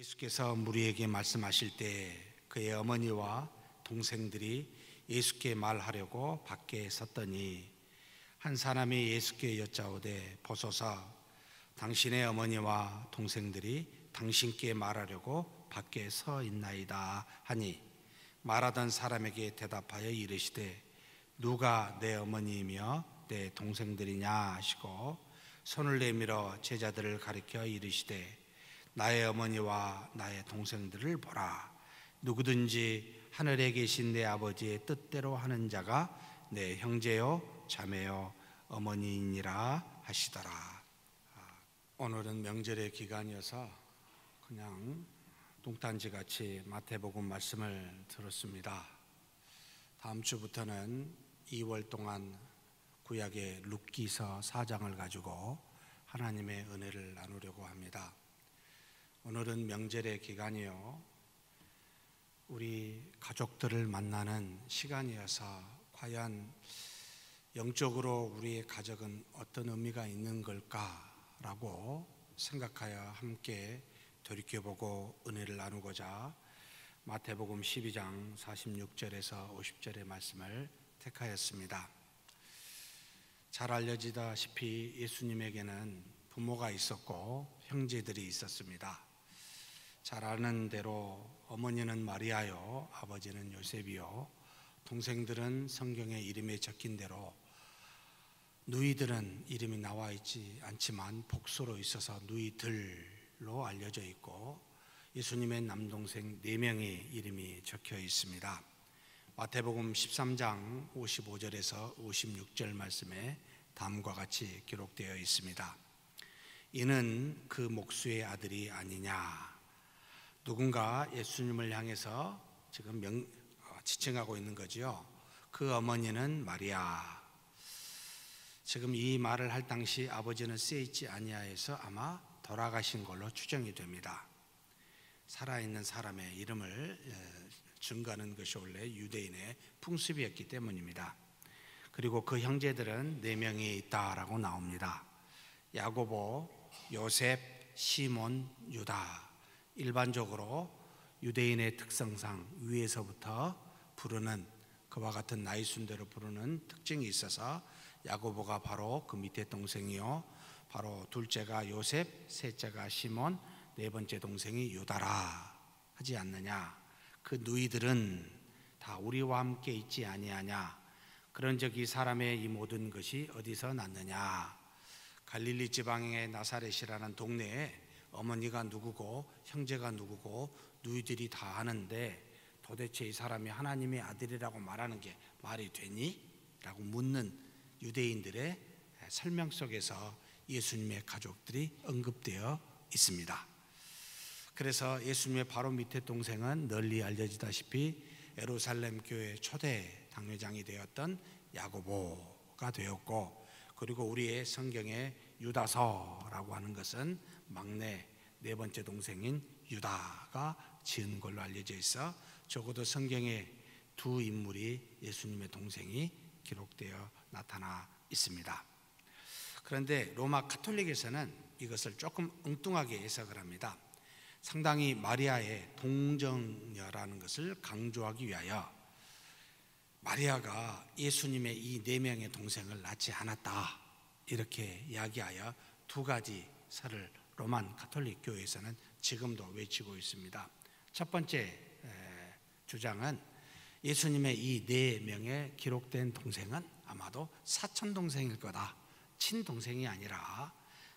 예수께서 무리에게 말씀하실 때 그의 어머니와 동생들이 예수께 말하려고 밖에 섰더니 한 사람이 예수께 여짜오되 보소서, 당신의 어머니와 동생들이 당신께 말하려고 밖에 서 있나이다 하니, 말하던 사람에게 대답하여 이르시되 누가 내 어머니이며 내 동생들이냐 하시고 손을 내밀어 제자들을 가리켜 이르시되 나의 어머니와 나의 동생들을 보라. 누구든지 하늘에 계신 내 아버지의 뜻대로 하는 자가 내 형제요 자매요 어머니이니라 하시더라. 오늘은 명절의 기간이어서 그냥 뚱딴지같이 마태복음 말씀을 들었습니다. 다음 주부터는 2월 동안 구약의 룻기서 4장을 가지고 하나님의 은혜를 나누려고 합니다. 오늘은 명절의 기간이요, 우리 가족들을 만나는 시간이어서 과연 영적으로 우리의 가족은 어떤 의미가 있는 걸까라고 생각하여 함께 돌이켜보고 은혜를 나누고자 마태복음 12장 46절에서 50절의 말씀을 택하였습니다. 잘 알려지다시피 예수님에게는 부모가 있었고 형제들이 있었습니다. 잘 아는 대로 어머니는 마리아요, 아버지는 요셉이요, 동생들은 성경에 이름에 적힌 대로 누이들은 이름이 나와 있지 않지만 복수로 있어서 누이들로 알려져 있고, 예수님의 남동생 4명의 이름이 적혀 있습니다. 마태복음 13장 55절에서 56절 말씀에 다음과 같이 기록되어 있습니다. 이는 그 목수의 아들이 아니냐. 누군가 예수님을 향해서 지금 지칭하고 있는 거죠. 그 어머니는 마리아. 지금 이 말을 할 당시 아버지는 쓰여있지 아니하여서 아마 돌아가신 걸로 추정이 됩니다. 살아있는 사람의 이름을 증거하는 것이 원래 유대인의 풍습이었기 때문입니다. 그리고 그 형제들은 4명이 있다라고 나옵니다. 야고보, 요셉, 시몬, 유다. 일반적으로 유대인의 특성상 위에서부터 부르는, 그와 같은 나이 순대로 부르는 특징이 있어서 야고보가 바로 그 밑에 동생이요, 바로 둘째가 요셉, 셋째가 시몬, 4번째 동생이 유다라 하지 않느냐. 그 누이들은 다 우리와 함께 있지 아니하냐. 그런즉 이 사람의 이 모든 것이 어디서 났느냐. 갈릴리 지방의 나사렛이라는 동네에 어머니가 누구고 형제가 누구고 누이들이 다 아는데 도대체 이 사람이 하나님의 아들이라고 말하는 게 말이 되니? 라고 묻는 유대인들의 설명 속에서 예수님의 가족들이 언급되어 있습니다. 그래서 예수님의 바로 밑에 동생은 널리 알려지다시피 예루살렘 교회 초대 당회장이 되었던 야고보가 되었고, 그리고 우리의 성경에 유다서라고 하는 것은 막내 4번째 동생인 유다가 지은 걸로 알려져 있어 적어도 성경에 2 인물이 예수님의 동생이 기록되어 나타나 있습니다. 그런데 로마 가톨릭에서는 이것을 조금 엉뚱하게 해석을 합니다. 상당히 마리아의 동정녀라는 것을 강조하기 위하여 마리아가 예수님의 이 4명의 동생을 낳지 않았다, 이렇게 이야기하여 2가지 설을 로만 가톨릭 교회에서는 지금도 외치고 있습니다. 첫 번째 주장은 예수님의 이 4명의 기록된 동생은 아마도 사촌 동생일 거다, 친동생이 아니라,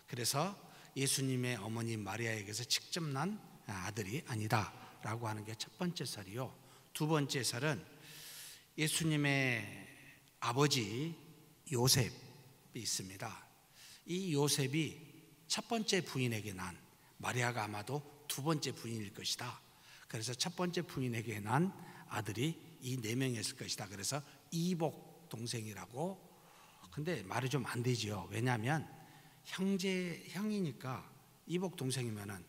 그래서 예수님의 어머니 마리아에게서 직접 난 아들이 아니다 라고 하는 게 첫 번째 설이요. 2번째 설은 예수님의 아버지 요셉이 있습니다. 이 요셉이 첫 번째 부인에게 난, 마리아가 아마도 2번째 부인일 것이다. 그래서 첫 번째 부인에게 난 아들이 이 4명이었을 것이다. 그래서 이복 동생이라고. 근데 말이 좀 안 되지요. 왜냐하면 형이니까 이복 동생이면은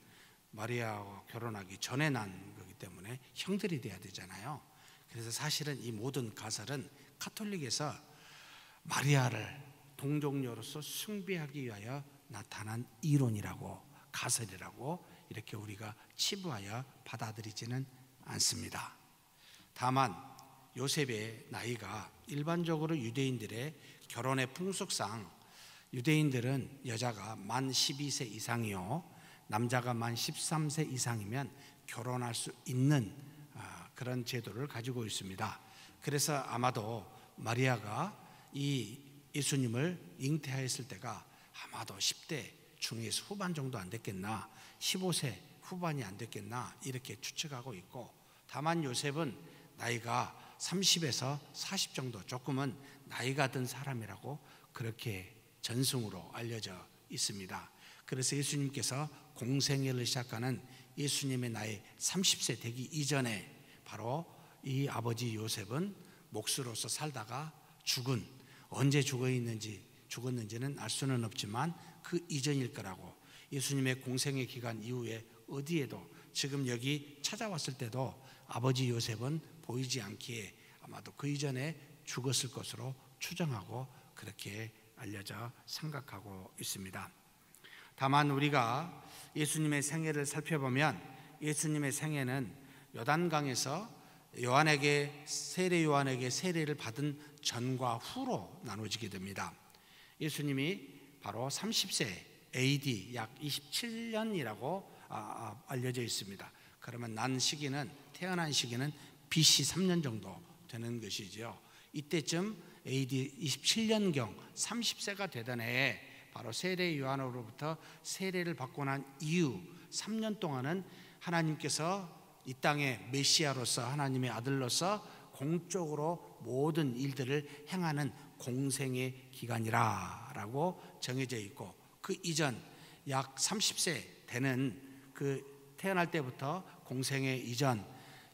마리아와 결혼하기 전에 난 거기 때문에 형들이 돼야 되잖아요. 그래서 사실은 이 모든 가설은 가톨릭에서 마리아를 동정녀로서 숭배하기 위하여 나타난 이론이라고, 가설이라고 이렇게 우리가 치부하여 받아들이지는 않습니다. 다만 요셉의 나이가 일반적으로 유대인들의 결혼의 풍속상 유대인들은 여자가 만 12세 이상이요 남자가 만 13세 이상이면 결혼할 수 있는 그런 제도를 가지고 있습니다. 그래서 아마도 마리아가 이 예수님을 잉태하였을 때가 아마도 10대 중에서 후반 정도 안 됐겠나, 15세 후반이 안 됐겠나 이렇게 추측하고 있고, 다만 요셉은 나이가 30에서 40 정도 조금은 나이가 든 사람이라고 그렇게 전승으로 알려져 있습니다. 그래서 예수님께서 공생애를 시작하는 예수님의 나이 30세 되기 이전에 바로 이 아버지 요셉은 목수로서 살다가 언제 죽었는지는 알 수는 없지만 그 이전일 거라고, 예수님의 공생애 기간 이후에 어디에도 지금 여기 찾아왔을 때도 아버지 요셉은 보이지 않기에 아마도 그 이전에 죽었을 것으로 추정하고 그렇게 알려져 생각하고 있습니다. 다만 우리가 예수님의 생애를 살펴보면 예수님의 생애는 요단강에서 세례 요한에게 세례를 받은 전과 후로 나눠지게 됩니다. 예수님이 바로 30세 AD 약 27년이라고 알려져 있습니다. 그러면 태어난 시기는 BC 3년 정도 되는 것이죠. 이때쯤 AD 27년경 30세가 되던 해에 바로 세례 요한으로부터 세례를 받고 난 이후 3년 동안은 하나님께서 이 땅의 메시아로서 하나님의 아들로서 공적으로 모든 일들을 행하는 공생의 기간이라고 정해져 있고, 그 이전 약 30세 되는 태어날 때부터 공생의 이전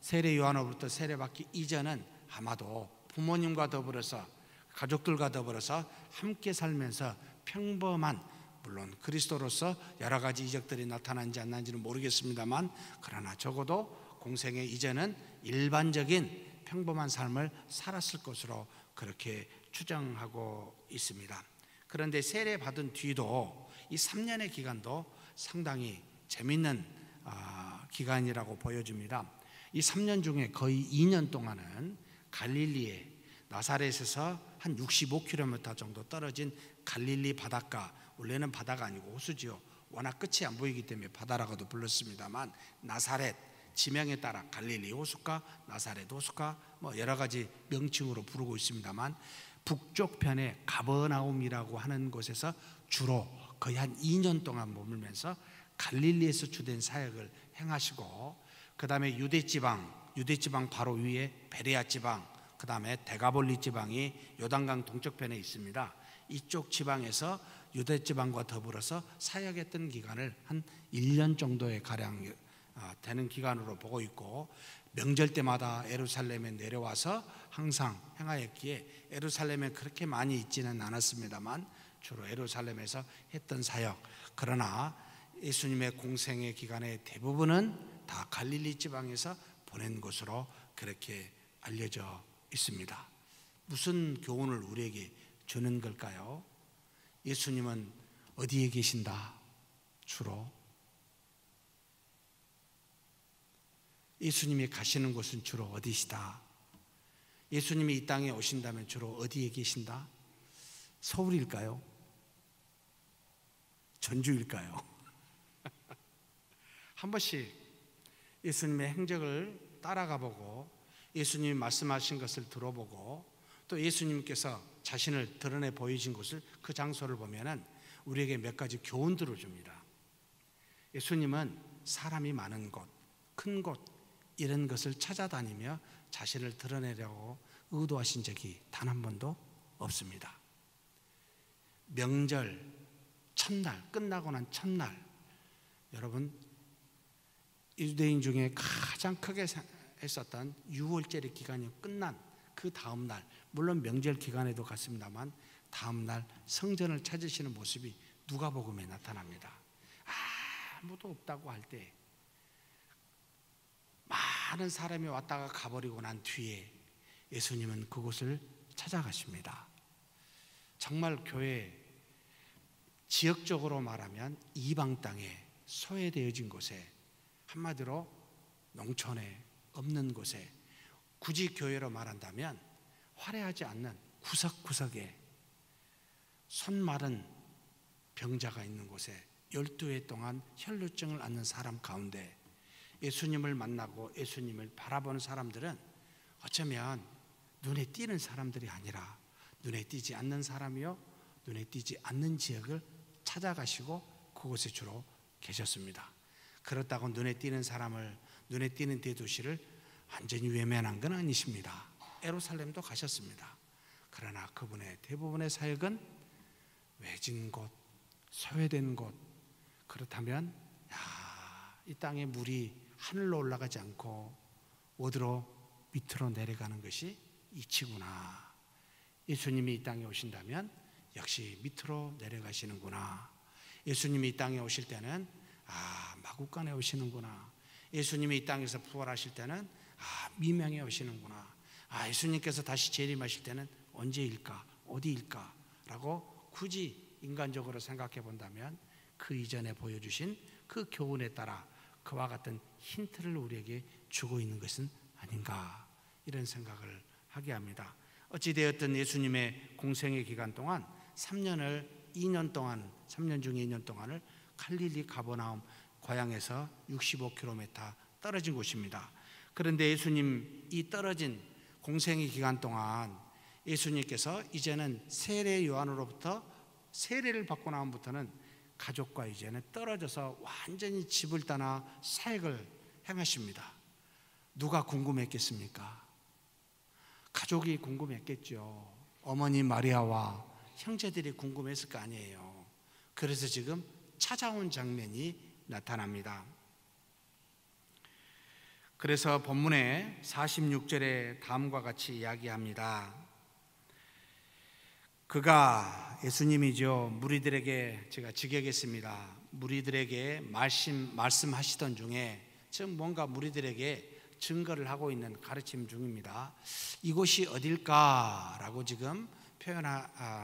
세례 요한으로부터 세례받기 이전은 아마도 부모님과 더불어서 가족들과 더불어서 함께 살면서 평범한, 물론 그리스도로서 여러 가지 이적들이 나타난지 안 나는지는 모르겠습니다만, 그러나 적어도 공생의 이전은 일반적인 평범한 삶을 살았을 것으로 그렇게 추정하고 있습니다. 그런데 세례 받은 뒤도 이 3년의 기간도 상당히 재미있는 기간이라고 보여집니다. 이 3년 중에 거의 2년 동안은 갈릴리에 나사렛에서 한 65km 정도 떨어진 갈릴리 바닷가, 원래는 바다가 아니고 호수지요. 워낙 끝이 안 보이기 때문에 바다라고도 불렀습니다만, 나사렛 지명에 따라 갈릴리 호수가, 나사렛 호수가 여러 가지 명칭으로 부르고 있습니다만, 북쪽 편에 가버나움이라고 하는 곳에서 주로 거의 한 2년 동안 머물면서 갈릴리에서 주된 사역을 행하시고, 그 다음에 유대지방 바로 위에 베레아 지방, 그 다음에 데가볼리 지방이 요단강 동쪽편에 있습니다. 이쪽 지방에서 유대지방과 더불어서 사역했던 기간을 한 1년 정도의 가량 되는 기간으로 보고 있고, 명절 때마다 예루살렘에 내려와서 항상 행하였기에 예루살렘에 그렇게 많이 있지는 않았습니다만 주로 예루살렘에서 했던 사역, 그러나 예수님의 공생의 기간의 대부분은 다 갈릴리 지방에서 보낸 것으로 그렇게 알려져 있습니다. 무슨 교훈을 우리에게 주는 걸까요? 예수님은 어디에 계신다? 주로 예수님이 가시는 곳은 주로 어디시다? 예수님이 이 땅에 오신다면 주로 어디에 계신다? 서울일까요? 전주일까요? 한 번씩 예수님의 행적을 따라가 보고 예수님이 말씀하신 것을 들어보고 또 예수님께서 자신을 드러내 보이신 곳을, 그 장소를 보면은 우리에게 몇 가지 교훈들을 줍니다. 예수님은 사람이 많은 곳, 큰 곳 이런 것을 찾아다니며 자신을 드러내려고 의도하신 적이 단 한 번도 없습니다. 명절 첫날, 끝나고 난 첫날, 여러분 유대인 중에 가장 크게 했었던 유월절의 기간이 끝난 그 다음 날, 물론 명절 기간에도 갔습니다만 다음 날 성전을 찾으시는 모습이 누가복음에 나타납니다. 아무도 없다고 할 때 많은 사람이 왔다가 가버리고 난 뒤에 예수님은 그곳을 찾아가십니다. 정말 교회 지역적으로 말하면 이방 땅에 소외되어진 곳에, 한마디로 농촌에 없는 곳에, 굳이 교회로 말한다면 화려하지 않는 구석구석에 손 마른 병자가 있는 곳에 12해 동안 혈루증을 앓는 사람 가운데 예수님을 만나고 예수님을 바라보는 사람들은 어쩌면 눈에 띄는 사람들이 아니라 눈에 띄지 않는 사람이요, 눈에 띄지 않는 지역을 찾아가시고 그곳에 주로 계셨습니다. 그렇다고 눈에 띄는 사람을, 눈에 띄는 대도시를 완전히 외면한 건 아니십니다. 예루살렘도 가셨습니다. 그러나 그분의 대부분의 사역은 외진 곳, 소외된 곳. 그렇다면 이 땅의 물이 하늘로 올라가지 않고 어디로 밑으로 내려가는 것이 이치구나. 예수님이 이 땅에 오신다면 역시 밑으로 내려가시는구나. 예수님이 이 땅에 오실 때는 마구간에 오시는구나. 예수님이 이 땅에서 부활하실 때는 미명에 오시는구나. 예수님께서 다시 재림하실 때는 언제일까, 어디일까 라고 굳이 인간적으로 생각해 본다면 그 이전에 보여주신 그 교훈에 따라 그와 같은 힌트를 우리에게 주고 있는 것은 아닌가, 이런 생각을 하게 합니다. 어찌되었든 예수님의 공생의 기간 동안 3년 중 2년 동안을 갈릴리 가버나움 고향에서 65km 떨어진 곳입니다. 그런데 예수님 이 떨어진 공생의 기간 동안 예수님께서 이제는 세례 요한으로부터 세례를 받고 나면부터는 가족과 이제는 떨어져서 완전히 집을 떠나 사역을 행하십니다. 누가 궁금했겠습니까? 가족이 궁금했겠죠. 어머니 마리아와 형제들이 궁금했을 거 아니에요. 그래서 지금 찾아온 장면이 나타납니다. 그래서 본문의 46절에 다음과 같이 이야기합니다. 그가, 예수님이죠, 무리들에게, 제가 직역했습니다. 무리들에게 말씀하시던 중에, 지금 뭔가 무리들에게 증거를 하고 있는 가르침 중입니다. 이곳이 어딜까라고 지금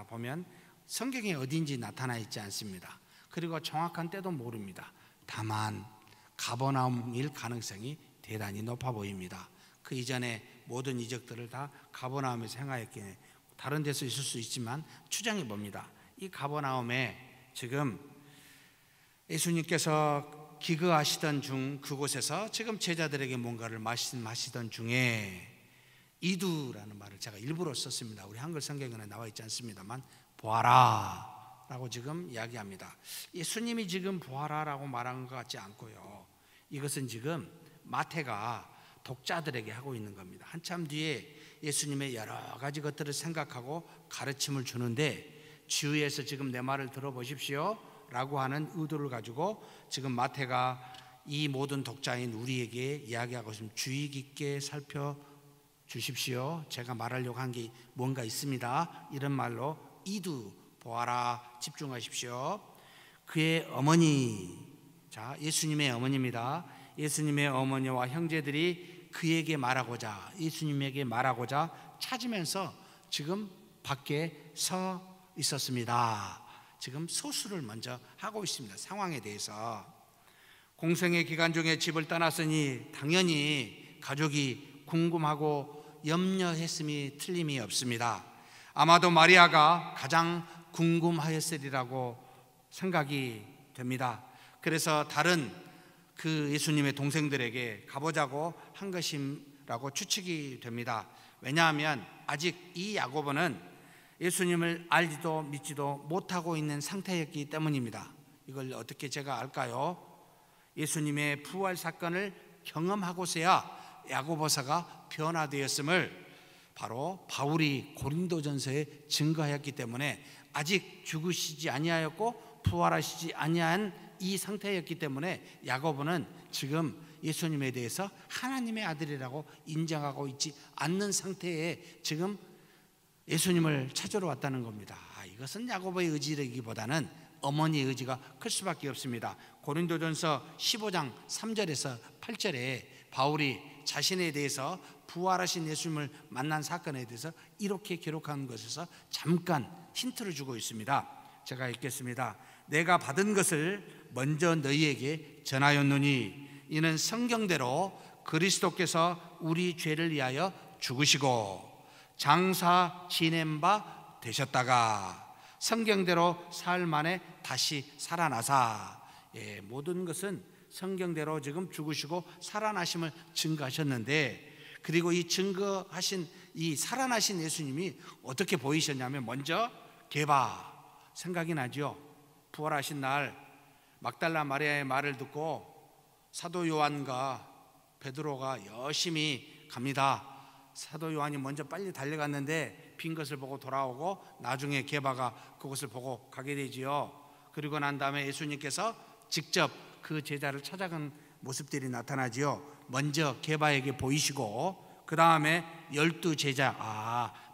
보면 성경에 어딘지 나타나 있지 않습니다. 그리고 정확한 때도 모릅니다. 다만 가버나움일 가능성이 대단히 높아 보입니다. 그 이전에 모든 이적들을 다 가버나움에서 행하였기에 다른 데서 있을 수 있지만 추정해 봅니다. 이 가버나움에 지금 예수님께서 기거하시던 중 그곳에서 지금 제자들에게 뭔가를 말씀하시던 중에 이두라는 말을 제가 일부러 썼습니다. 우리 한글 성경에는 나와 있지 않습니다만 보아라 라고 지금 이야기합니다. 예수님이 지금 보아라 라고 말한 것 같지 않고요, 이것은 지금 마태가 독자들에게 하고 있는 겁니다. 한참 뒤에 예수님의 여러 가지 것들을 생각하고 가르침을 주는데 주위에서 지금 내 말을 들어보십시오 라고 하는 의도를 가지고 지금 마태가 이 모든 독자인 우리에게 이야기하고 있습니다. 주의 깊게 살펴주십시오. 제가 말하려고 한 게 뭔가 있습니다. 이런 말로 이두, 보아라, 집중하십시오. 그의 어머니, 자, 예수님의 어머니입니다. 예수님의 어머니와 형제들이 그에게 말하고자, 예수님에게 말하고자 찾으면서 지금 밖에 서 있었습니다. 지금 소수를 먼저 하고 있습니다. 상황에 대해서. 공생의 기간 중에 집을 떠났으니 당연히 가족이 궁금하고 염려했음이 틀림이 없습니다. 아마도 마리아가 가장 궁금하였으리라고 생각이 됩니다. 그래서 다른 그 예수님의 동생들에게 가보자고 한 것이라고 추측이 됩니다. 왜냐하면 아직 이 야고보는 예수님을 알지도 믿지도 못하고 있는 상태였기 때문입니다. 이걸 어떻게 제가 알까요? 예수님의 부활 사건을 경험하고서야 야고보서가 변화되었음을 바로 바울이 고린도전서에 증거하였기 때문에 아직 죽으시지 아니하였고 부활하시지 아니한 이 상태였기 때문에 야고보는 지금 예수님에 대해서 하나님의 아들이라고 인정하고 있지 않는 상태에 지금 예수님을 찾으러 왔다는 겁니다. 이것은 야고보의 의지이기보다는 어머니의 의지가 클 수밖에 없습니다. 고린도전서 15장 3절에서 8절에 바울이 자신에 대해서 부활하신 예수님을 만난 사건에 대해서 이렇게 기록한 것에서 잠깐 힌트를 주고 있습니다. 제가 읽겠습니다. 내가 받은 것을 먼저 너희에게 전하였노니 이는 성경대로 그리스도께서 우리 죄를 위하여 죽으시고 장사 지낸 바 되셨다가 성경대로 사흘 만에 다시 살아나사. 모든 것은 성경대로 지금 죽으시고 살아나심을 증거하셨는데, 그리고 이 증거하신 이 살아나신 예수님이 어떻게 보이셨냐면, 먼저 게바 생각이 나죠. 부활하신 날 막달라 마리아의 말을 듣고 사도 요한과 베드로가 열심히 갑니다. 사도 요한이 먼저 빨리 달려갔는데 빈 것을 보고 돌아오고 나중에 게바가 그것을 보고 가게 되지요. 그리고 난 다음에 예수님께서 직접 그 제자를 찾아간 모습들이 나타나지요. 먼저 게바에게 보이시고 그 다음에 12제자,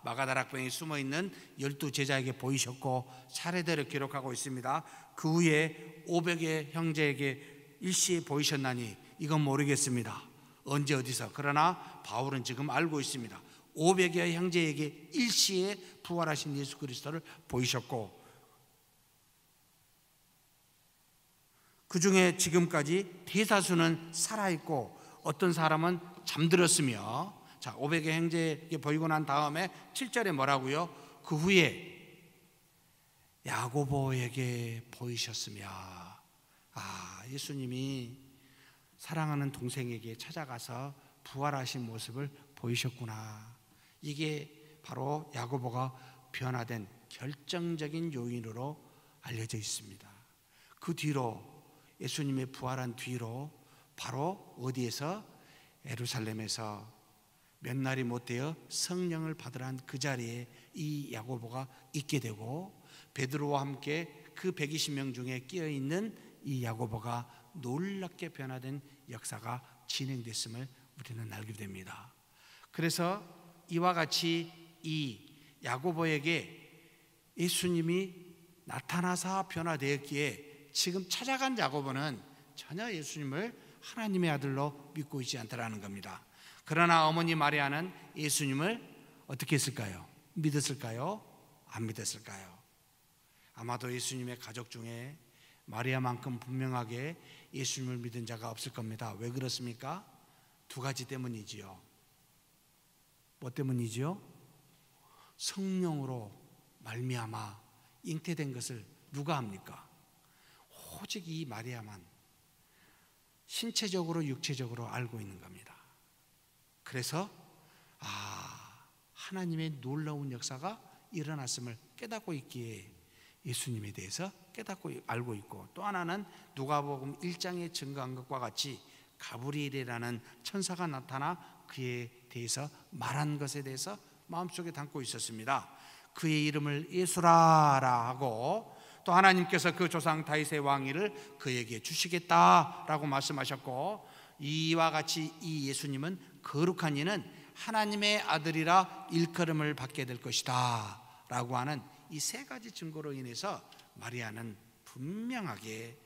마가다락방에 숨어있는 12제자에게 보이셨고 차례대로 기록하고 있습니다. 그 후에 500의 형제에게 일시에 보이셨나니 이건 모르겠습니다. 언제 어디서. 그러나 바울은 지금 알고 있습니다. 500여 형제에게 일시에 부활하신 예수 그리스도를 보이셨고, 그 중에 지금까지 대다수는 살아있고 어떤 사람은 잠들었으며, 자, 500의 형제에게 보이고 난 다음에 7절에 뭐라고요? 그 후에 야고보에게 보이셨으며. 예수님이 사랑하는 동생에게 찾아가서 부활하신 모습을 보이셨구나. 이게 바로 야고보가 변화된 결정적인 요인으로 알려져 있습니다. 그 뒤로 예수님의 부활한 뒤로 바로 어디에서? 예루살렘에서 몇 날이 못 되어 성령을 받으란 그 자리에 이 야고보가 있게 되고, 베드로와 함께 그 120명 중에 끼어 있는 이 야고보가 놀랍게 변화된 역사가 진행됐음을 우리는 알게 됩니다. 그래서 이와 같이 이 야고보에게 예수님이 나타나사 변화되었기에 지금 찾아간 야고보는 전혀 예수님을 하나님의 아들로 믿고 있지 않다라는 겁니다. 그러나 어머니 마리아는 예수님을 어떻게 했을까요? 믿었을까요? 안 믿었을까요? 아마도 예수님의 가족 중에 마리아만큼 분명하게 예수님을 믿은 자가 없을 겁니다. 왜 그렇습니까? 두 가지 때문이지요. 뭐 때문이지요? 성령으로 말미암아 잉태된 것을 누가 합니까? 오직 이 마리아만 신체적으로 육체적으로 알고 있는 겁니다. 그래서 하나님의 놀라운 역사가 일어났음을 깨닫고 있기에 예수님에 대해서 깨닫고 알고 있고, 또 하나는 누가복음 1장에 증거한 것과 같이 가브리엘이라는 천사가 나타나 그에 대해서 말한 것에 대해서 마음속에 담고 있었습니다. 그의 이름을 예수라라 하고, 또 하나님께서 그 조상 다윗의 왕위를 그에게 주시겠다라고 말씀하셨고, 이와 같이 이 예수님은 거룩한 이는 하나님의 아들이라 일컬음을 받게 될 것이다 라고 하는 이 세 가지 증거로 인해서 마리아는 분명하게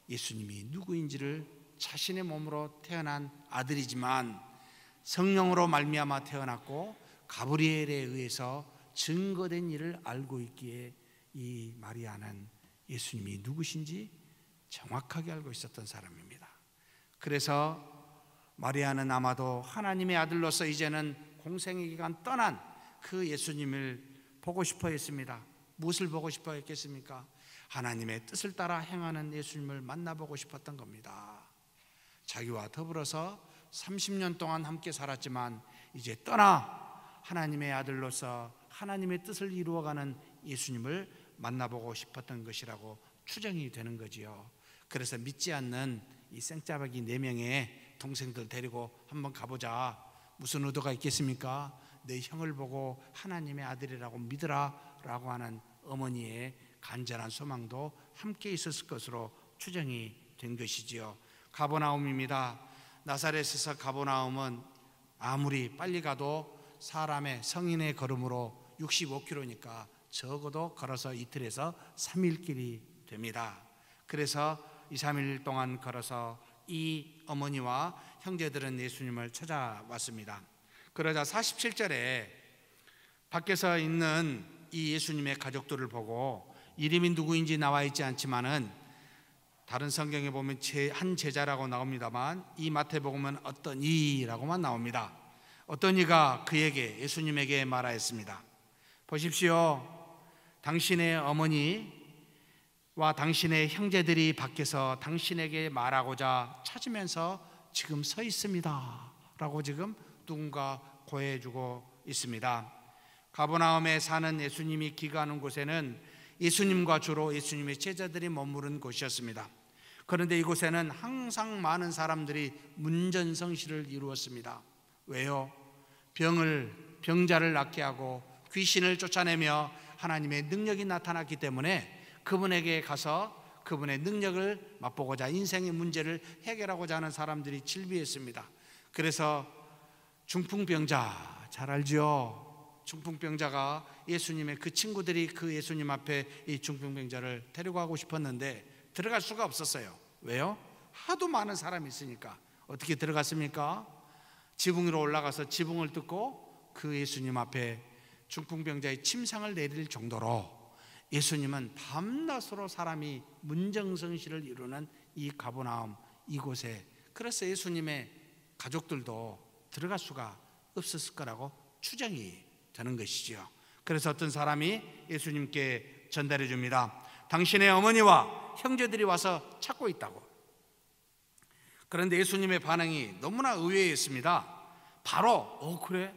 예수님이 누구인지를 자신의 몸으로 태어난 아들이지만 성령으로 말미암아 태어났고 가브리엘에 의해서 증거된 일을 알고 있기에 이 마리아는 예수님이 누구신지 정확하게 알고 있었던 사람입니다. 그래서 마리아는 아마도 하나님의 아들로서 이제는 공생의 기간 떠난 그 예수님을 보고 싶어 했습니다. 무엇을 보고 싶어 했겠습니까? 하나님의 뜻을 따라 행하는 예수님을 만나보고 싶었던 겁니다. 자기와 더불어서 30년 동안 함께 살았지만 이제 떠나 하나님의 아들로서 하나님의 뜻을 이루어가는 예수님을 만나보고 싶었던 것이라고 추정이 되는 거지요. 그래서 믿지 않는 이 생짜배기 4명의 동생들 데리고 한번 가보자. 무슨 의도가 있겠습니까? 내 형을 보고 하나님의 아들이라고 믿으라 라고 하는 어머니의 간절한 소망도 함께 있었을 것으로 추정이 된 것이지요. 가버나움입니다. 나사렛에서 가버나움은 아무리 빨리 가도 사람의 성인의 걸음으로 65km니까 적어도 걸어서 이틀에서 3일길이 됩니다. 그래서 2, 3일 동안 걸어서 이 어머니와 형제들은 예수님을 찾아왔습니다. 그러자 47절에 밖에서 있는 이 예수님의 가족들을 보고 이름이 누구인지 나와 있지 않지만은 다른 성경에 보면 한 제자라고 나옵니다만 이 마태복음은 어떤 이라고만 나옵니다. 어떤 이가 그에게, 예수님에게 말하였습니다. 보십시오. 당신의 어머니와 당신의 형제들이 밖에서 당신에게 말하고자 찾으면서 지금 서 있습니다 라고 지금 누군가 고해주고 있습니다. 가버나움에 사는 예수님이 기거하는 곳에는 예수님과 주로 예수님의 제자들이 머무른 곳이었습니다. 그런데 이곳에는 항상 많은 사람들이 문전성시를 이루었습니다. 왜요? 병자를 낫게 하고 귀신을 쫓아내며 하나님의 능력이 나타났기 때문에 그분에게 가서 그분의 능력을 맛보고자 인생의 문제를 해결하고자 하는 사람들이 질비했습니다. 그래서 중풍병자, 잘 알죠? 중풍병자가 예수님의 그 친구들이 그 예수님 앞에 이 중풍병자를 데려가고 싶었는데 들어갈 수가 없었어요. 왜요? 하도 많은 사람이 있으니까. 어떻게 들어갔습니까? 지붕 위로 올라가서 지붕을 뜯고 그 예수님 앞에 중풍병자의 침상을 내릴 정도로 예수님은 밤낮으로 사람이 문정성시를 이루는 이 가버나움 이곳에, 그래서 예수님의 가족들도 들어갈 수가 없었을 거라고 추정이 되는 것이죠. 그래서 어떤 사람이 예수님께 전달해 줍니다. 당신의 어머니와 형제들이 와서 찾고 있다고. 그런데 예수님의 반응이 너무나 의외였습니다. 바로 그래?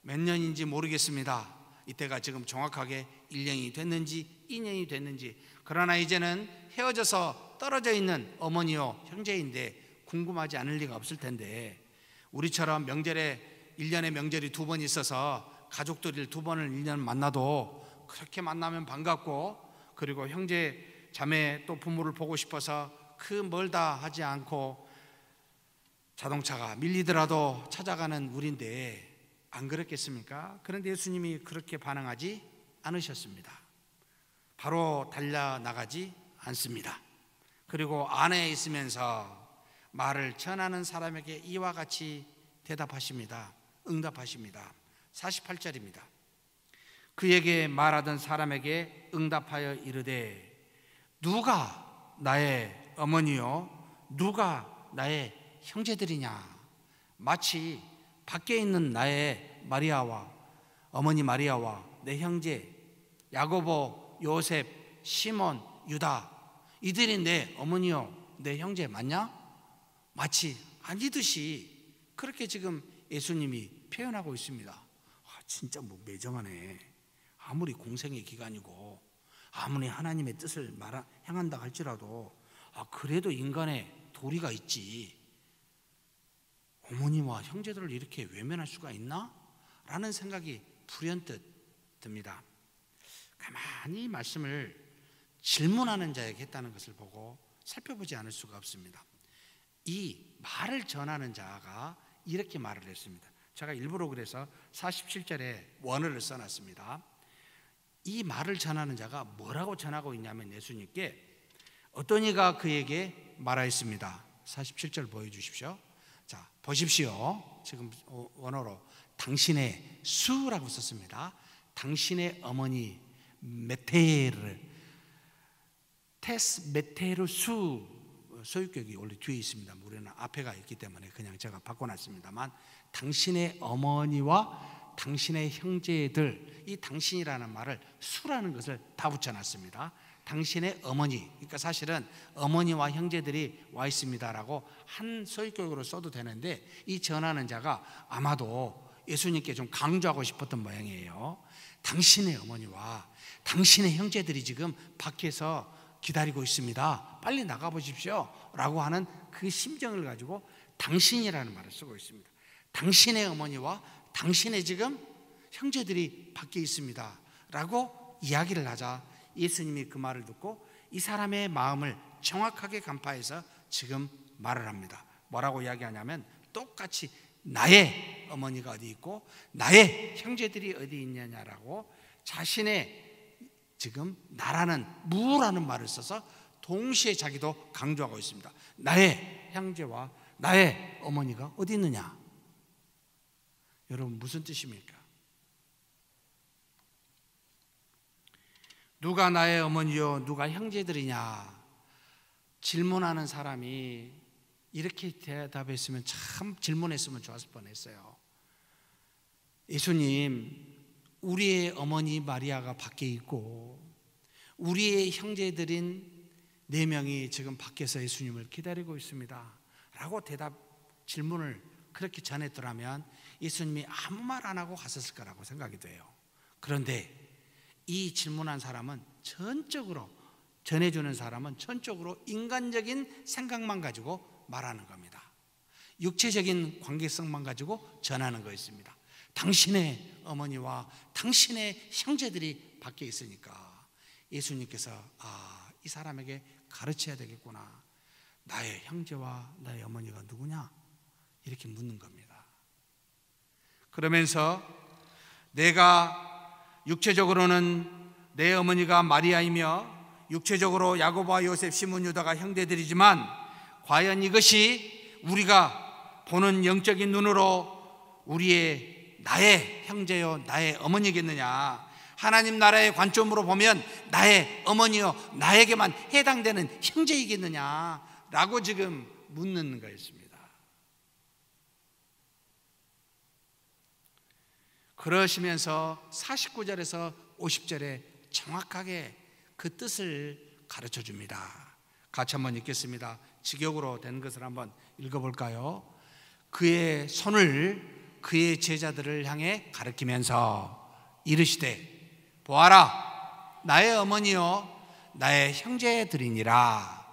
몇 년인지 모르겠습니다. 이때가 지금 정확하게 1년이 됐는지 2년이 됐는지, 그러나 이제는 헤어져서 떨어져 있는 어머니요 형제인데 궁금하지 않을 리가 없을 텐데, 우리처럼 명절에 1년에 명절이 2번 있어서 가족들이 2번을 1년 만나도 그렇게 만나면 반갑고, 그리고 형제 자매 또 부모를 보고 싶어서 그 멀다 하지 않고 자동차가 밀리더라도 찾아가는 우리인데 안 그렇겠습니까? 그런데 예수님이 그렇게 반응하지 않으셨습니다. 바로 달려나가지 않습니다. 그리고 안에 있으면서 말을 전하는 사람에게 이와 같이 대답하십니다. 응답하십니다. 48절입니다. 그에게 말하던 사람에게 응답하여 이르되 누가 나의 어머니요 누가 나의 형제들이냐. 마치 밖에 있는 나의 마리아와 어머니 마리아와 내 형제 야고보, 요셉, 시몬, 유다, 이들이 내 어머니요 내 형제 맞냐? 마치 아니듯이 그렇게 지금 예수님이 표현하고 있습니다. 진짜 뭐 매정하네. 아무리 공생의 기간이고 아무리 하나님의 뜻을 향한다 할지라도 그래도 인간의 도리가 있지. 어머니와 형제들을 이렇게 외면할 수가 있나? 라는 생각이 불현듯 듭니다. 가만히 말씀을 질문하는 자에게 했다는 것을 보고 살펴보지 않을 수가 없습니다. 이 말을 전하는 자가 이렇게 말을 했습니다. 제가 일부러 그래서 47절에 원어를 써놨습니다. 이 말을 전하는 자가 뭐라고 전하고 있냐면 예수님께 어떤 이가 그에게 말하였습니다. 47절 보여주십시오. 자, 보십시오. 지금 원어로 당신의 수라고 썼습니다. 당신의 어머니 메테르, 테스 메테르 수, 소유격이 원래 뒤에 있습니다. 우리는 앞에가 있기 때문에 그냥 제가 바꿔놨습니다만, 당신의 어머니와 당신의 형제들, 이 당신이라는 말을 수라는 것을 다 붙여놨습니다. 당신의 어머니, 그러니까 사실은 어머니와 형제들이 와 있습니다라고 한 소유격으로 써도 되는데, 이 전하는 자가 아마도 예수님께 좀 강조하고 싶었던 모양이에요. 당신의 어머니와 당신의 형제들이 지금 밖에서 기다리고 있습니다. 빨리 나가보십시오 라고 하는 그 심정을 가지고 당신이라는 말을 쓰고 있습니다. 당신의 어머니와 당신의 지금 형제들이 밖에 있습니다 라고 이야기를 하자 예수님이 그 말을 듣고 이 사람의 마음을 정확하게 간파해서 지금 말을 합니다. 뭐라고 이야기하냐면 똑같이 나의 어머니가 어디 있고 나의 형제들이 어디 있느냐라고 자신의 지금 나라는 무라는 말을 써서 동시에 자기도 강조하고 있습니다. 나의 형제와 나의 어머니가 어디 있느냐. 여러분 무슨 뜻입니까? 누가 나의 어머니요 누가 형제들이냐 질문하는 사람이 이렇게 대답했으면, 참 질문했으면 좋았을 뻔했어요. 예수님, 우리의 어머니 마리아가 밖에 있고 우리의 형제들인 4명이 지금 밖에서 예수님을 기다리고 있습니다 라고 질문을 그렇게 전했더라면 예수님이 아무 말 안 하고 갔었을 거라고 생각이 돼요. 그런데 이 질문한 사람은 전해주는 사람은 전적으로 인간적인 생각만 가지고 말하는 겁니다. 육체적인 관계성만 가지고 전하는 거였습니다. 당신의 어머니와 당신의 형제들이 밖에 있으니까 예수님께서 이 사람에게 가르쳐야 되겠구나. 나의 형제와 나의 어머니가 누구냐? 이렇게 묻는 겁니다. 그러면서 내가 육체적으로는 내 어머니가 마리아이며 육체적으로 야고보와 요셉, 시몬, 유다가 형제들이지만 과연 이것이 우리가 보는 영적인 눈으로 나의 형제요 나의 어머니겠느냐? 하나님 나라의 관점으로 보면 나의 어머니요 나에게만 해당되는 형제이겠느냐? 라고 지금 묻는 거였습니다. 그러시면서 49절에서 50절에 정확하게 그 뜻을 가르쳐 줍니다. 같이 한번 읽겠습니다. 직역으로 된 것을 한번 읽어볼까요? 그의 손을 그의 제자들을 향해 가리키면서 이르시되 보아라, 나의 어머니요 나의 형제들이니라.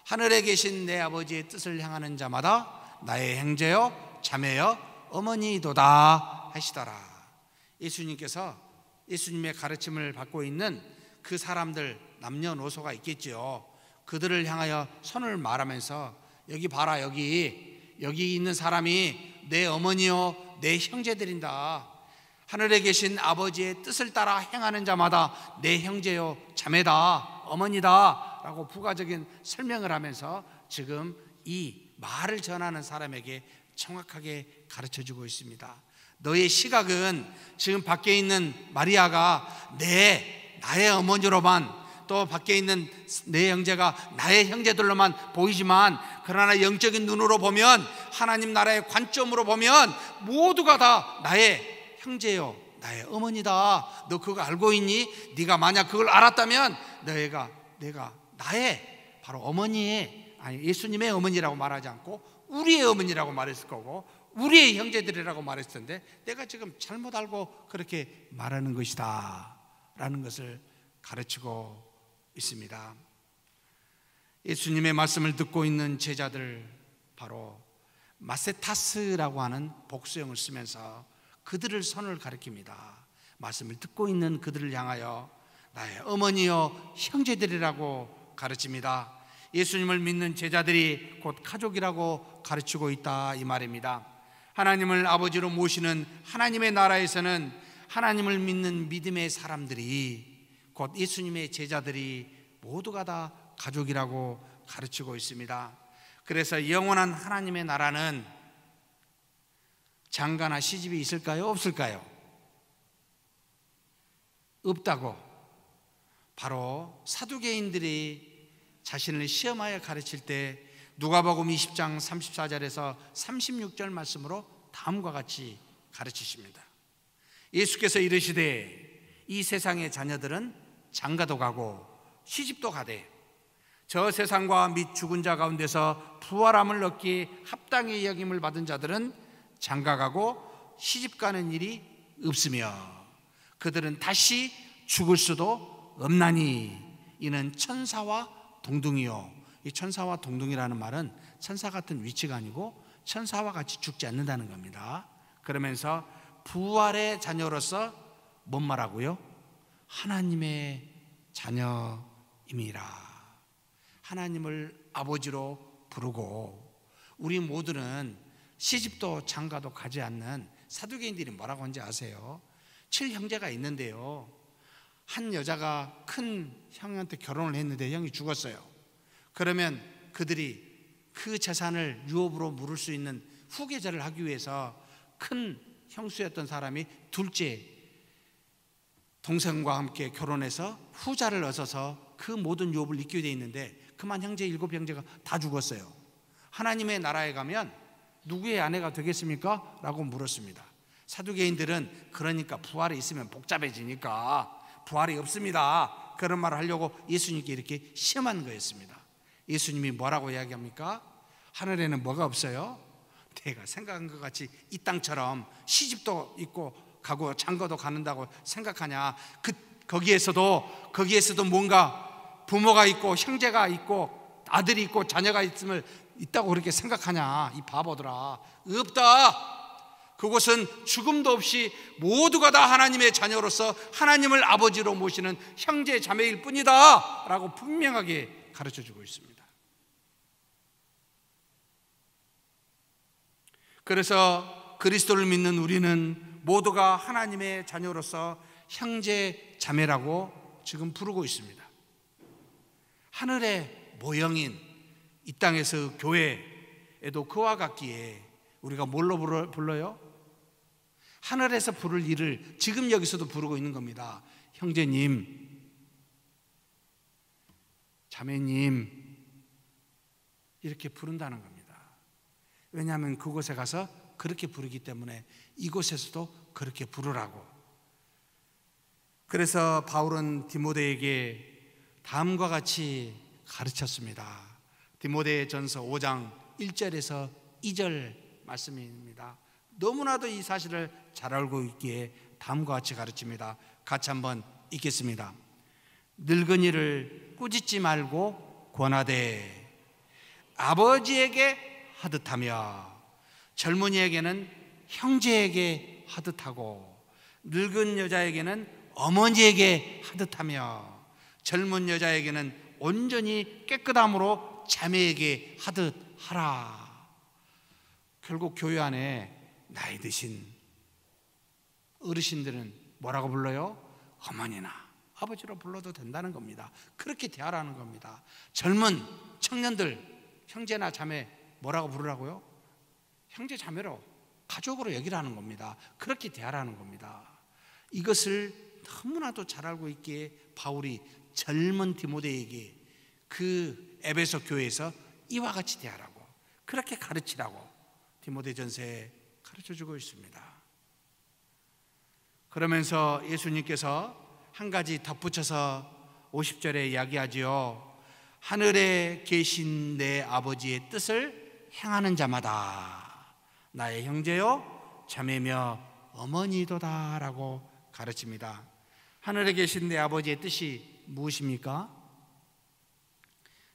하늘에 계신 내 아버지의 뜻을 향하는 자마다 나의 형제요 자매요 어머니이도다 하시더라. 예수님께서 예수님의 가르침을 받고 있는 그 사람들, 남녀노소가 있겠죠. 그들을 향하여 손을 말하면서 여기 봐라, 여기 있는 사람이 내 어머니요 내 형제들인다. 하늘에 계신 아버지의 뜻을 따라 행하는 자마다 내 형제요 자매다, 어머니다 라고 부가적인 설명을 하면서 지금 이 말을 전하는 사람에게 정확하게 가르쳐주고 있습니다. 너의 시각은 지금 밖에 있는 마리아가 나의 어머니로만, 또 밖에 있는 내 형제가 나의 형제들로만 보이지만, 그러나 영적인 눈으로 보면, 하나님 나라의 관점으로 보면 모두가 다 나의 형제요 나의 어머니다. 너 그거 알고 있니? 네가 만약 그걸 알았다면 내가 나의 바로 어머니의, 아니 예수님의 어머니라고 말하지 않고 우리의 어머니라고 말했을 거고 우리의 형제들이라고 말했을 텐데, 내가 지금 잘못 알고 그렇게 말하는 것이다 라는 것을 가르치고 있습니다. 예수님의 말씀을 듣고 있는 제자들, 바로 마세타스라고 하는 복수형을 쓰면서 그들을 손을 가리킵니다. 말씀을 듣고 있는 그들을 향하여 나의 어머니여 형제들이라고 가르칩니다. 예수님을 믿는 제자들이 곧 가족이라고 가르치고 있다 이 말입니다. 하나님을 아버지로 모시는 하나님의 나라에서는 하나님을 믿는 믿음의 사람들이, 곧 예수님의 제자들이 모두가 다 가족이라고 가르치고 있습니다. 그래서 영원한 하나님의 나라는 장가나 시집이 있을까요? 없을까요? 없다고 바로 사두개인들이 자신을 시험하여 가르칠 때 누가복음 20장 34절에서 36절 말씀으로 다음과 같이 가르치십니다. 예수께서 이르시되 이 세상의 자녀들은 장가도 가고 시집도 가되 저 세상과 및 죽은 자 가운데서 부활함을 얻기 합당히 여김을 받은 자들은 장가가고 시집가는 일이 없으며 그들은 다시 죽을 수도 없나니 이는 천사와 동등이요. 이 천사와 동등이라는 말은 천사 같은 위치가 아니고 천사와 같이 죽지 않는다는 겁니다. 그러면서 부활의 자녀로서 뭔 말하고요? 하나님의 자녀임이라. 하나님을 아버지로 부르고, 우리 모두는 시집도 장가도 가지 않는 사두개인들이 뭐라고 하는지 아세요? 7형제가 있는데요, 한 여자가 큰 형한테 결혼을 했는데 형이 죽었어요. 그러면 그들이 그 재산을 유업으로 물을 수 있는 후계자를 하기 위해서 큰 형수였던 사람이 둘째 동생과 함께 결혼해서 후자를 얻어서 그 모든 유업을 잊게 돼 있는데 그만 형제 7 형제가 다 죽었어요. 하나님의 나라에 가면 누구의 아내가 되겠습니까? 라고 물었습니다. 사두개인들은 그러니까 부활이 있으면 복잡해지니까 부활이 없습니다, 그런 말을 하려고 예수님께 이렇게 시험한 거였습니다. 예수님이 뭐라고 이야기합니까? 하늘에는 뭐가 없어요? 내가 생각한 것 같이 이 땅처럼 시집도 있고 가고 장가도 가는다고 생각하냐? 거기에서도 뭔가 부모가 있고 형제가 있고 아들이 있고 자녀가 있다고 그렇게 생각하냐? 이 바보들아, 없다. 그곳은 죽음도 없이 모두가 다 하나님의 자녀로서 하나님을 아버지로 모시는 형제 자매일 뿐이다 라고 분명하게 가르쳐주고 있습니다. 그래서 그리스도를 믿는 우리는 모두가 하나님의 자녀로서 형제 자매라고 지금 부르고 있습니다. 하늘의 모형인 이 땅에서 교회에도 그와 같기에 우리가 뭘로 불러요? 하늘에서 부를 일을 지금 여기서도 부르고 있는 겁니다. 형제님, 자매님, 이렇게 부른다는 겁니다. 왜냐하면 그곳에 가서 그렇게 부르기 때문에 이곳에서도 그렇게 부르라고. 그래서 바울은 디모데에게 다음과 같이 가르쳤습니다. 디모데전서 5장 1절에서 2절 말씀입니다. 너무나도 이 사실을 잘 알고 있기에 다음과 같이 가르칩니다. 같이 한번 읽겠습니다. 늙은이를 꾸짖지 말고 권하되 아버지에게 하듯하며 젊은이에게는 형제에게 하듯하고 늙은 여자에게는 어머니에게 하듯하며 젊은 여자에게는 온전히 깨끗함으로 자매에게 하듯하라. 결국 교회 안에 나이 드신 어르신들은 뭐라고 불러요? 어머니나 아버지로 불러도 된다는 겁니다. 그렇게 대하라는 겁니다. 젊은 청년들 형제나 자매 뭐라고 부르라고요? 형제 자매로 가족으로 여기라는 겁니다. 그렇게 대하라는 겁니다. 이것을 너무나도 잘 알고 있기에 바울이 젊은 디모데에게 그 에베소 교회에서 이와 같이 대하라고, 그렇게 가르치라고 디모데전서에 가르쳐주고 있습니다. 그러면서 예수님께서 한 가지 덧붙여서 50절에 이야기하지요. 하늘에 계신 내 아버지의 뜻을 행하는 자마다 나의 형제요 자매며 어머니도다 라고 가르칩니다. 하늘에 계신 내 아버지의 뜻이 무엇입니까?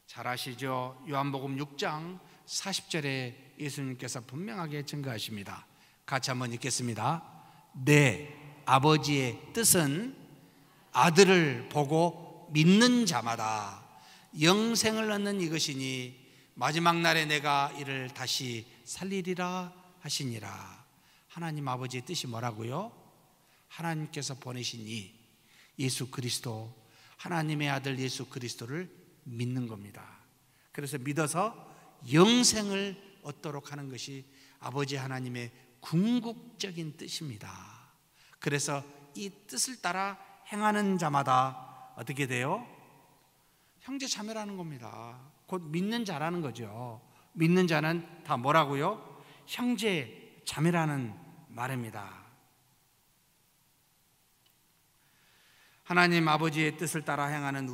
잘 아시죠? 요한복음 6장 40절에 예수님께서 분명하게 증거하십니다. 같이 한번 읽겠습니다. 내 아버지의 뜻은 아들을 보고 믿는 자마다 영생을 얻는 이것이니 마지막 날에 내가 이를 다시 살리리라 하시니라. 하나님 아버지의 뜻이 뭐라고요? 하나님께서 보내신 이 예수 그리스도, 하나님의 아들 예수 그리스도를 믿는 겁니다. 그래서 믿어서 영생을 얻도록 하는 것이 아버지 하나님의 궁극적인 뜻입니다. 그래서 이 뜻을 따라 행하는 자마다 어떻게 돼요? 형제 자매라는 겁니다. 곧 믿는 자라는 거죠. 믿는 자는 다 뭐라고요? 형제 자매라는 말입니다. 하나님 아버지의 뜻을 따라 행하는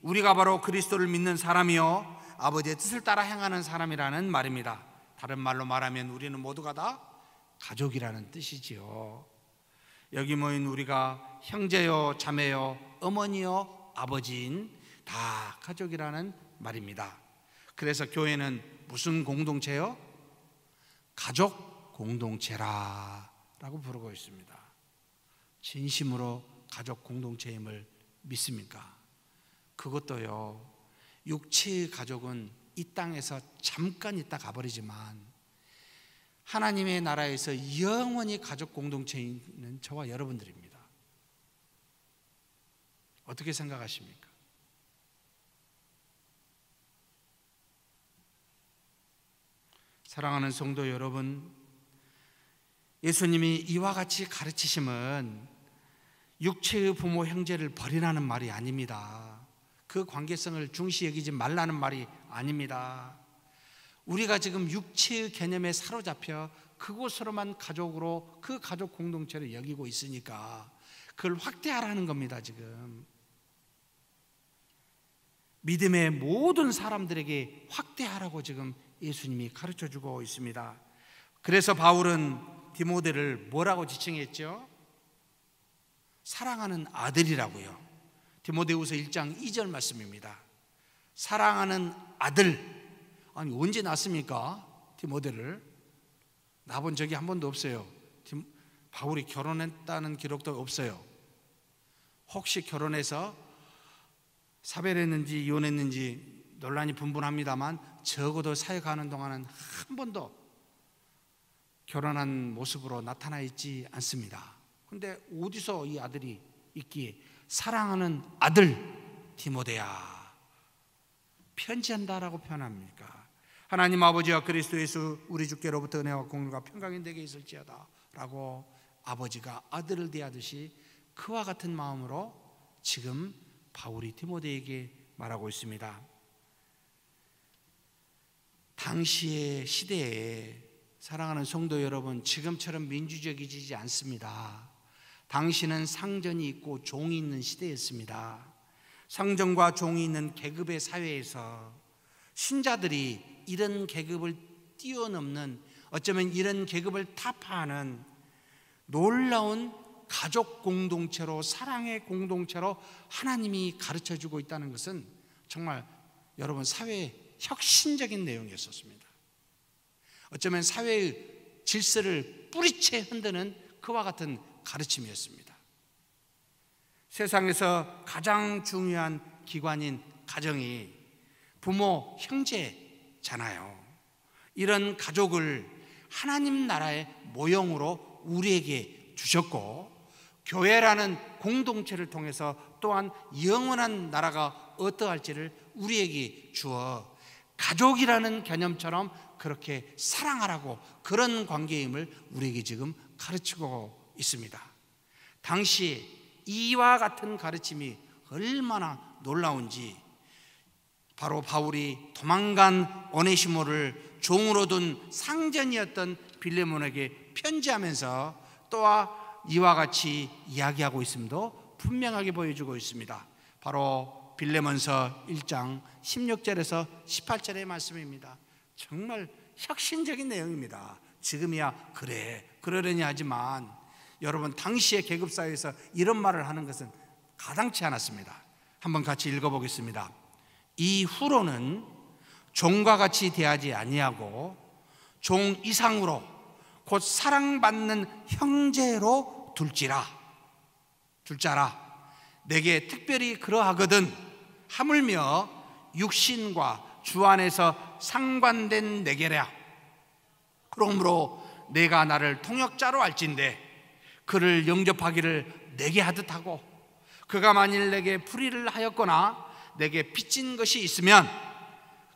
우리가 바로 그리스도를 믿는 사람이요 아버지의 뜻을 따라 행하는 사람이라는 말입니다. 다른 말로 말하면 우리는 모두가 다 가족이라는 뜻이지요. 여기 모인 우리가 형제요 자매요 어머니요 아버지인 다 가족이라는 말입니다. 그래서 교회는 무슨 공동체요? 가족 공동체라고 부르고 있습니다. 진심으로 가족 공동체임을 믿습니까? 그것도요, 육체의 가족은 이 땅에서 잠깐 있다 가버리지만 하나님의 나라에서 영원히 가족 공동체인 저와 여러분들입니다. 어떻게 생각하십니까? 사랑하는 성도 여러분, 예수님이 이와 같이 가르치심은 육체의 부모 형제를 버리라는 말이 아닙니다. 그 관계성을 중시 여기지 말라는 말이 아닙니다. 우리가 지금 육체의 개념에 사로잡혀 그곳으로만 가족으로, 그 가족 공동체를 여기고 있으니까 그걸 확대하라는 겁니다. 지금 믿음의 모든 사람들에게 확대하라고 지금 예수님이 가르쳐주고 있습니다. 그래서 바울은 디모데를 뭐라고 지칭했죠? 사랑하는 아들이라고요. 디모데후서 1장 2절 말씀입니다. 사랑하는 아들. 아니, 언제 낳습니까? 디모데를 낳아본 적이 한 번도 없어요. 바울이 결혼했다는 기록도 없어요. 혹시 결혼해서 사별했는지 이혼했는지 논란이 분분합니다만 적어도 사역하는 동안은 한 번도 결혼한 모습으로 나타나 있지 않습니다. 근데 어디서 이 아들이 있기에 사랑하는 아들 디모데야 편지한다라고 표현합니까? 하나님 아버지와 그리스도 예수 우리 주께로부터 은혜와 공의가 평강이 내게 있을지어다 라고 아버지가 아들을 대하듯이 그와 같은 마음으로 지금 바울이 디모데에게 말하고 있습니다. 당시의 시대에 사랑하는 성도 여러분, 지금처럼 민주적이지 않습니다. 당시는 상전이 있고 종이 있는 시대였습니다. 상전과 종이 있는 계급의 사회에서 신자들이 이런 계급을 뛰어넘는, 어쩌면 이런 계급을 타파하는 놀라운 가족 공동체로, 사랑의 공동체로 하나님이 가르쳐주고 있다는 것은 정말 여러분 사회의 혁신적인 내용이었습니다. 어쩌면 사회의 질서를 뿌리채 흔드는 그와 같은 가르침이었습니다. 세상에서 가장 중요한 기관인 가정이 부모, 형제잖아요. 이런 가족을 하나님 나라의 모형으로 우리에게 주셨고, 교회라는 공동체를 통해서 또한 영원한 나라가 어떠할지를 우리에게 주어 가족이라는 개념처럼 그렇게 사랑하라고, 그런 관계임을 우리에게 지금 가르치고 있습니다. 당시 이와 같은 가르침이 얼마나 놀라운지 바로 바울이 도망간 오네시모를 종으로 둔 상전이었던 빌레몬에게 편지하면서 또한 이와 같이 이야기하고 있음도 분명하게 보여주고 있습니다. 바로 빌레몬서 1장 16절에서 18절의 말씀입니다. 정말 혁신적인 내용입니다. 지금이야 그래 그러려니 하지만 여러분 당시의 계급사회에서 이런 말을 하는 것은 가당치 않았습니다. 한번 같이 읽어보겠습니다. 이후로는 종과 같이 대하지 아니하고 종 이상으로 곧 사랑받는 형제로 둘자라. 내게 특별히 그러하거든 하물며 육신과 주 안에서 상관된 내게랴. 그러므로 내가 나를 통역자로 알진대 그를 영접하기를 내게 하듯 하고, 그가 만일 내게 불의를 하였거나 내게 빚진 것이 있으면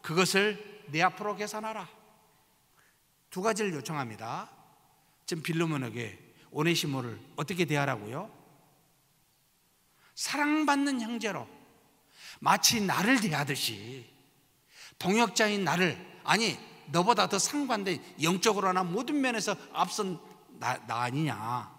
그것을 내 앞으로 계산하라. 두 가지를 요청합니다. 지금 빌레몬에게 오네시모를 어떻게 대하라고요? 사랑받는 형제로, 마치 나를 대하듯이, 동역자인 나를, 아니 너보다 더 상관된, 영적으로나 모든 면에서 앞선 나 아니냐.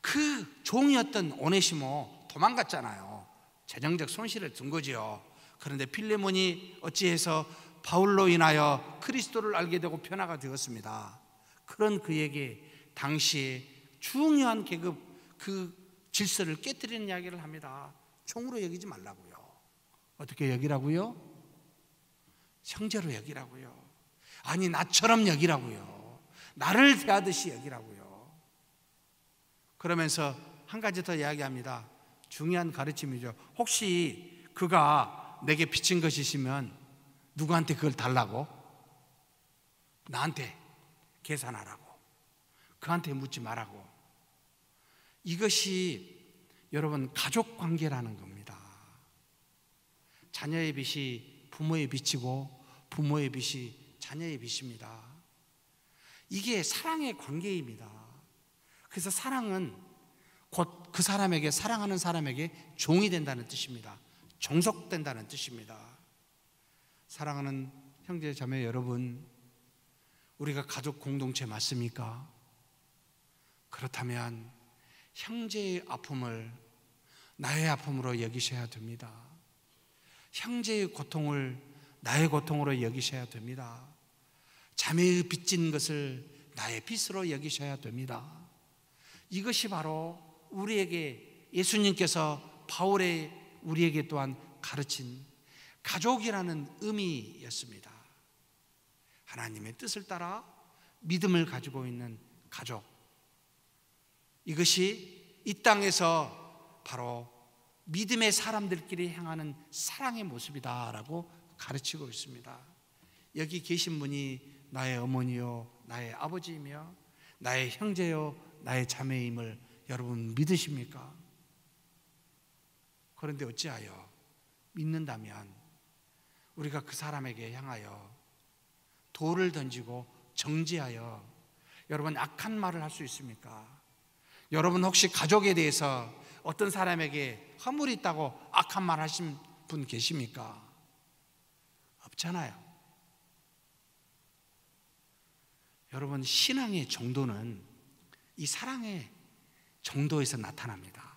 그 종이었던 오네시모 도망갔잖아요. 재정적 손실을 준 거지요. 그런데 빌레몬이 어찌해서 바울로 인하여 그리스도를 알게 되고 변화가 되었습니다. 그런 그에게 당시에 중요한 계급, 그 질서를 깨뜨리는 이야기를 합니다. 종으로 여기지 말라고요. 어떻게 여기라고요? 형제로 여기라고요. 아니 나처럼 여기라고요. 나를 대하듯이 여기라고요. 그러면서 한 가지 더 이야기합니다. 중요한 가르침이죠. 혹시 그가 내게 빚진 것이 있으면 누구한테 그걸 달라고? 나한테 계산하라고. 그한테 묻지 말라고. 이것이 여러분 가족 관계라는 겁니다. 자녀의 빚이 부모의 빚이고 부모의 빚이 자녀의 빚입니다. 이게 사랑의 관계입니다. 그래서 사랑은 곧 그 사람에게, 사랑하는 사람에게 종이 된다는 뜻입니다. 종속된다는 뜻입니다. 사랑하는 형제 자매 여러분, 우리가 가족 공동체 맞습니까? 그렇다면 형제의 아픔을 나의 아픔으로 여기셔야 됩니다. 형제의 고통을 나의 고통으로 여기셔야 됩니다. 자매의 빚진 것을 나의 빚으로 여기셔야 됩니다. 이것이 바로 우리에게 예수님께서 바울의 우리에게 또한 가르친 가족이라는 의미였습니다. 하나님의 뜻을 따라 믿음을 가지고 있는 가족, 이것이 이 땅에서 바로 믿음의 사람들끼리 행하는 사랑의 모습이다라고 가르치고 있습니다. 여기 계신 분이 나의 어머니요, 나의 아버지이며 나의 형제요, 나의 자매임을 여러분 믿으십니까? 그런데 어찌하여 믿는다면 우리가 그 사람에게 향하여 돌을 던지고 정죄하여 여러분 악한 말을 할 수 있습니까? 여러분 혹시 가족에 대해서 어떤 사람에게 허물이 있다고 악한 말 하신 분 계십니까? 없잖아요. 여러분, 신앙의 정도는 이 사랑의 정도에서 나타납니다.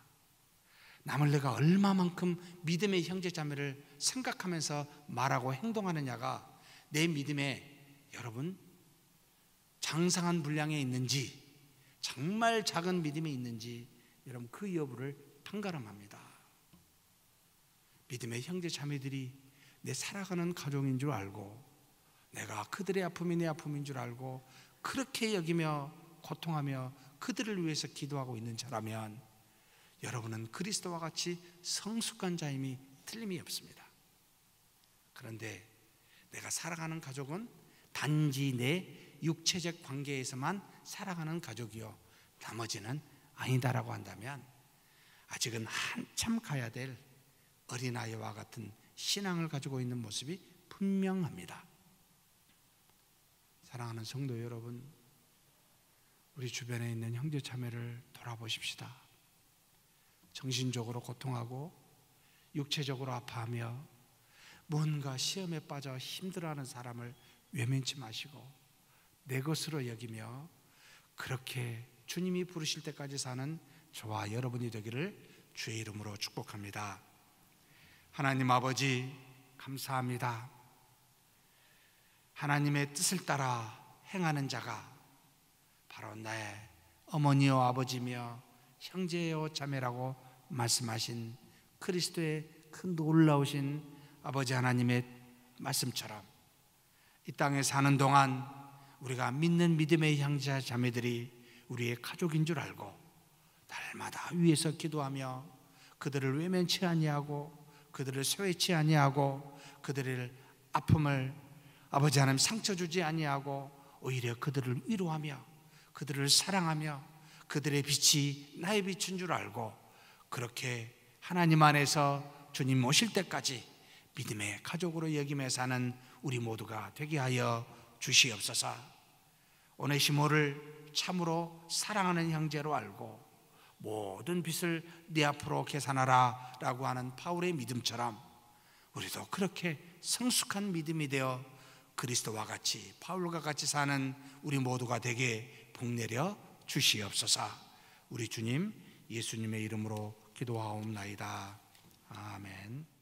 남을 내가 얼마만큼 믿음의 형제 자매를 생각하면서 말하고 행동하느냐가 내 믿음에 여러분 장성한 분량에 있는지, 정말 작은 믿음이 있는지 여러분 그 여부를 판가름합니다. 믿음의 형제 자매들이 내 살아가는 가족인 줄 알고, 내가 그들의 아픔이 내 아픔인 줄 알고 그렇게 여기며 고통하며 그들을 위해서 기도하고 있는 자라면 여러분은 그리스도와 같이 성숙한 자임이 틀림이 없습니다. 그런데 내가 살아가는 가족은 단지 내 육체적 관계에서만 살아가는 가족이요, 나머지는 아니다라고 한다면 아직은 한참 가야 될 어린아이와 같은 신앙을 가지고 있는 모습이 분명합니다. 사랑하는 성도 여러분, 우리 주변에 있는 형제 자매를 돌아보십시다. 정신적으로 고통하고 육체적으로 아파하며 뭔가 시험에 빠져 힘들어하는 사람을 외면치 마시고 내 것으로 여기며 그렇게 주님이 부르실 때까지 사는 저와 여러분이 되기를 주의 이름으로 축복합니다. 하나님 아버지, 감사합니다. 하나님의 뜻을 따라 행하는 자가 바로 나의 어머니요 아버지며 형제요 자매라고 말씀하신 그리스도의 그 놀라우신 아버지 하나님의 말씀처럼 이 땅에 사는 동안 우리가 믿는 믿음의 형제 자매들이 우리의 가족인 줄 알고 날마다 위에서 기도하며 그들을 외면치 아니하고 그들을 소외치 아니하고 그들의 아픔을 아버지 하나님 상처 주지 아니하고 오히려 그들을 위로하며 그들을 사랑하며 그들의 빛이 나의 빛인 줄 알고 그렇게 하나님 안에서 주님 오실 때까지 믿음의 가족으로 여기며 사는 우리 모두가 되게 하여 주시옵소서. 오네시모를 참으로 사랑하는 형제로 알고 모든 빚을 네 앞으로 계산하라 라고 하는 바울의 믿음처럼 우리도 그렇게 성숙한 믿음이 되어 그리스도와 같이 바울과 같이 사는 우리 모두가 되게 복내려 주시옵소서. 우리 주님 예수님의 이름으로 기도하옵나이다. 아멘.